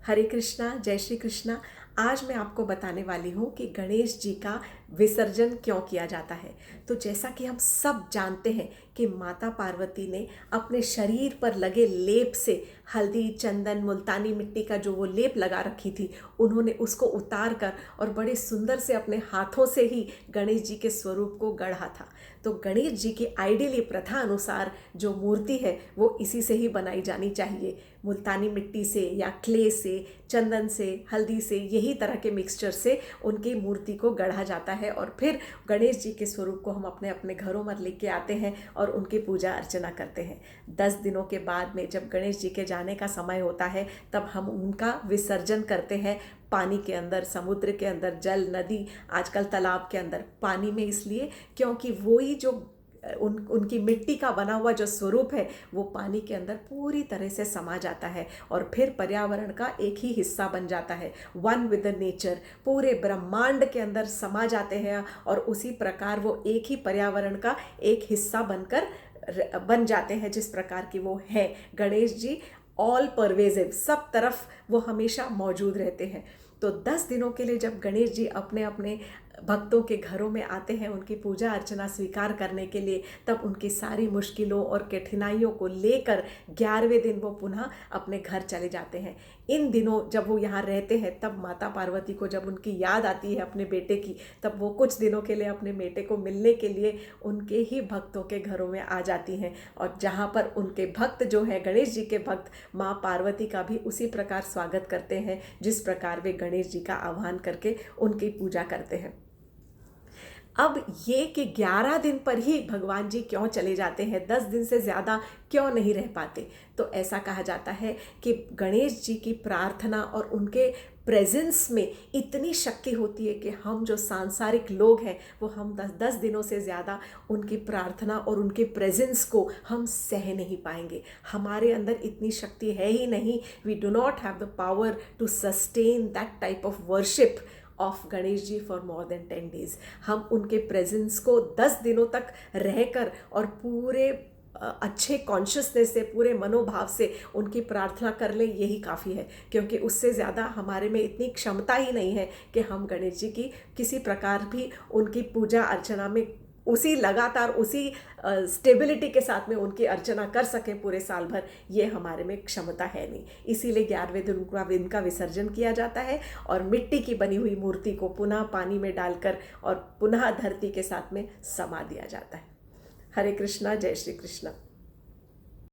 हरे कृष्णा, जय श्री कृष्णा। आज मैं आपको बताने वाली हूँ कि गणेश जी का विसर्जन क्यों किया जाता है। तो जैसा कि हम सब जानते हैं कि माता पार्वती ने अपने शरीर पर लगे लेप से हल्दी, चंदन, मुल्तानी मिट्टी का जो वो लेप लगा रखी थी, उन्होंने उसको उतार कर और बड़े सुंदर से अपने हाथों से ही गणेश जी के स्वरूप को गढ़ा था। तो गणेश जी की आइडियली प्रथा अनुसार जो मूर्ति है वो इसी से ही बनाई जानी चाहिए, मुल्तानी मिट्टी से या क्ले से, चंदन से, हल्दी से, यही तरह के मिक्सचर से उनकी मूर्ति को गढ़ा जाता है और फिर गणेश जी के स्वरूप को हम अपने अपने घरों में लेके आते हैं और उनकी पूजा अर्चना करते हैं। 10 दिनों के बाद में जब गणेश जी के जाने का समय होता है तब हम उनका विसर्जन करते हैं पानी के अंदर, समुद्र के अंदर, जल, नदी, आजकल तालाब के अंदर। पानी में इसलिए क्योंकि वो ही जो उनकी मिट्टी का बना हुआ जो स्वरूप है वो पानी के अंदर पूरी तरह से समा जाता है और फिर पर्यावरण का एक ही हिस्सा बन जाता है, वन विद द नेचर, पूरे ब्रह्मांड के अंदर समा जाते हैं और उसी प्रकार वो एक ही पर्यावरण का एक हिस्सा बन जाते हैं जिस प्रकार की वो है। गणेश जी ऑल परवेजिव, सब तरफ वो हमेशा मौजूद रहते हैं। तो 10 दिनों के लिए जब गणेश जी अपने अपने भक्तों के घरों में आते हैं उनकी पूजा अर्चना स्वीकार करने के लिए, तब उनकी सारी मुश्किलों और कठिनाइयों को लेकर 11वें दिन वो पुनः अपने घर चले जाते हैं। इन दिनों जब वो यहाँ रहते हैं तब माता पार्वती को जब उनकी याद आती है अपने बेटे की, तब वो कुछ दिनों के लिए अपने बेटे को मिलने के लिए उनके ही भक्तों के घरों में आ जाती हैं। और जहाँ पर उनके भक्त जो है, गणेश जी के भक्त, माँ पार्वती का भी उसी प्रकार स्वागत करते हैं जिस प्रकार वे गणेश जी का आह्वान करके उनकी पूजा करते हैं। अब ये कि 11 दिन पर ही भगवान जी क्यों चले जाते हैं, 10 दिन से ज़्यादा क्यों नहीं रह पाते, तो ऐसा कहा जाता है कि गणेश जी की प्रार्थना और उनके प्रेजेंस में इतनी शक्ति होती है कि हम जो सांसारिक लोग हैं वो हम 10 दिनों से ज़्यादा उनकी प्रार्थना और उनके प्रेजेंस को हम सह नहीं पाएंगे। हमारे अंदर इतनी शक्ति है ही नहीं। We do not have the power to sustain that type of worship of Ganesh ji for more than 10 days. हम उनके प्रेजेंस को 10 दिनों तक रहकर और पूरे अच्छे कॉन्शियसनेस से, पूरे मनोभाव से उनकी प्रार्थना कर ले, यही काफ़ी है, क्योंकि उससे ज़्यादा हमारे में इतनी क्षमता ही नहीं है कि हम गणेश जी की किसी प्रकार भी उनकी पूजा अर्चना में उसी लगातार उसी स्टेबिलिटी के साथ में उनकी अर्चना कर सकें पूरे साल भर। ये हमारे में क्षमता है नहीं। इसीलिए 11वें दिन का विसर्जन किया जाता है और मिट्टी की बनी हुई मूर्ति को पुनः पानी में डालकर और पुनः धरती के साथ में समा दिया जाता है। हरे कृष्णा, जय श्री कृष्णा।